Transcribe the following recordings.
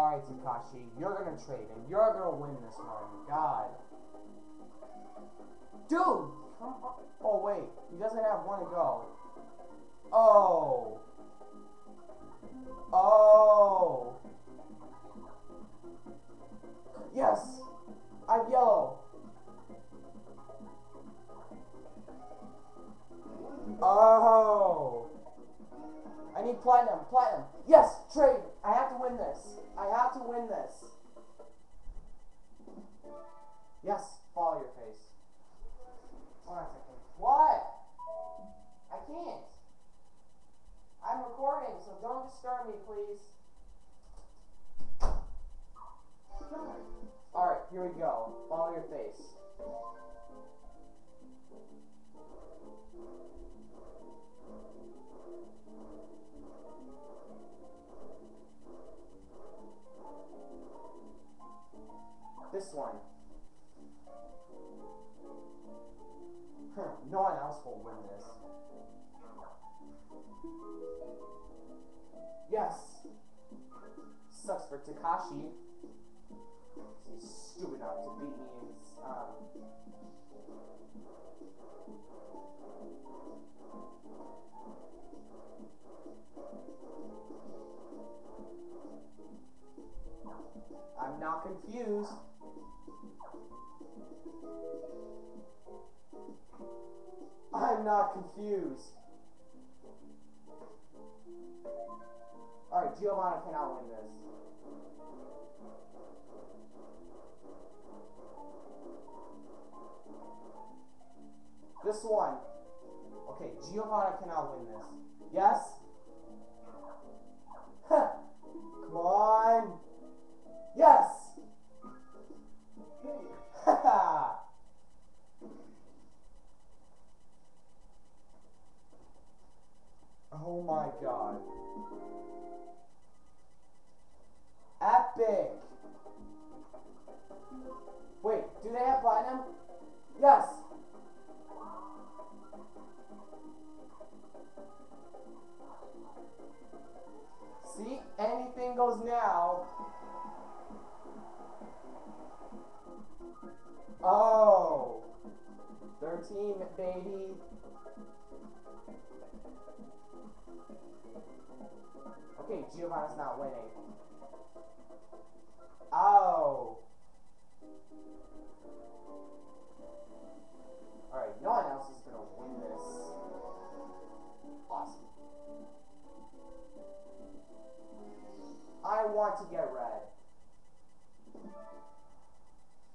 Alright, Takashi, you're gonna trade and you're gonna win this one. God. Dude! Come on. Oh, wait. He doesn't have one to go. Oh. Oh. Yes! I have yellow. Oh. I need platinum. Platinum. Yes! Trade! I have to win this. I have to win this. Yes. Follow your face. Hold on a second. What? I can't. I'm recording, so don't disturb me, please. Alright, here we go. Follow your face. This one. No one else will win this. Yes! Sucks for Takashi. He's stupid enough to beat me in his, I'm not confused. I'm not confused. Alright, Giovanna cannot win this. This one. Okay, Giovanna cannot win this. Yes? Come on. Yes! Haha! Oh my god. Epic! Wait, do they have platinum? Yes! See? Anything goes now. Oh! 13, baby. Okay, Giovanna's not winning. Oh! Alright, no one else is gonna win this. Awesome. I want to get red.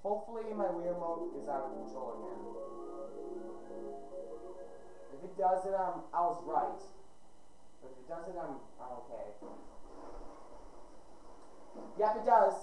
Hopefully my Wii remote is out of control again. If it does, then I was right. But if it doesn't, I'm okay. Yep, it does.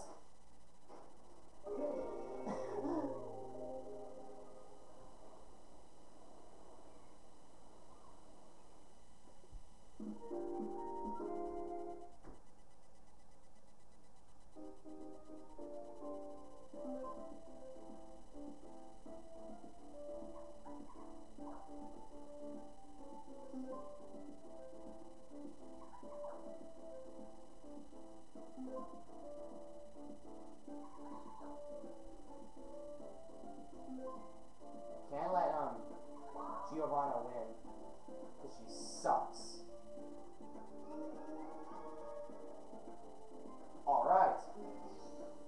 Can't let Giovanna win, because she sucks. Alright.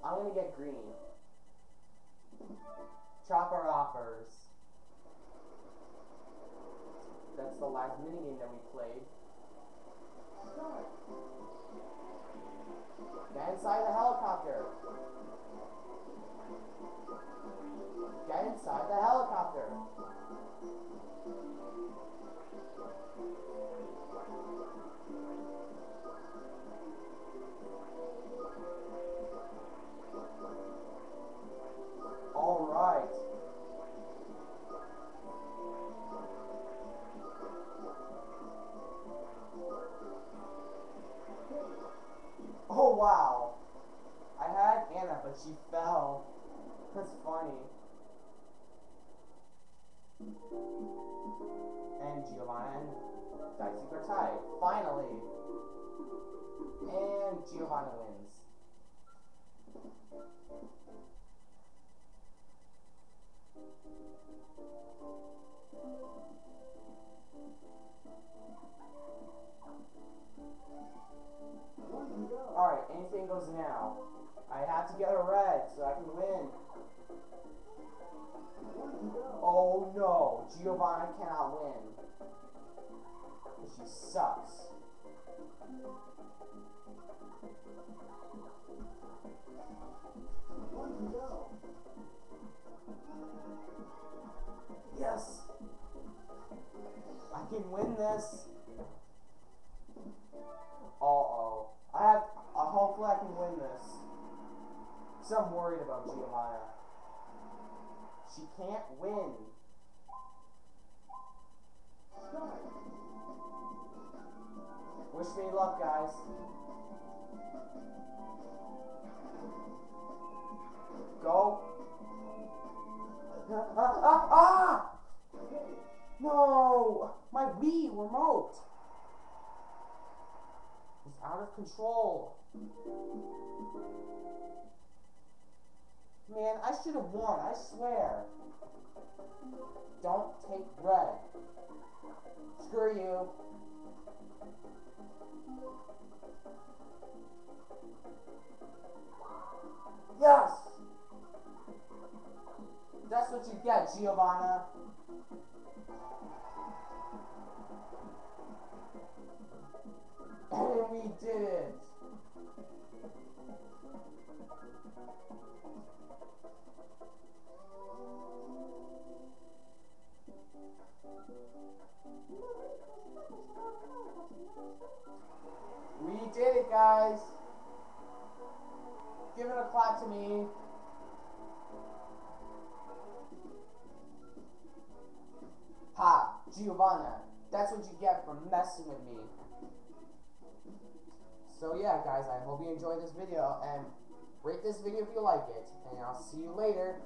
I'm gonna get green. Chopper offers. That's the last minigame that we played. Get inside the helicopter. Get inside the helicopter. All right. Oh wow. I had Anna, but she fell. That's funny. And Giovanna and Daisuke are tied. Finally. And Giovanna wins. Alright, anything goes now. I have to get a red so I can win. Oh no, Giovanna cannot win. She sucks. Yes! I can win this. Uh-oh. Hopefully I can win this. So I'm worried about Giovanna. She can't win. Wish me luck, guys. Go. No! My Wii remote is out of control. Man, I should have won, I swear. Don't take red. Screw you. Yes! That's what you get, Giovanna. And we did it. We did it, guys. Give it a clap to me. Ha, Giovanna. That's what you get for messing with me. So yeah, guys, I hope you enjoyed this video, and rate this video if you like it, and I'll see you later.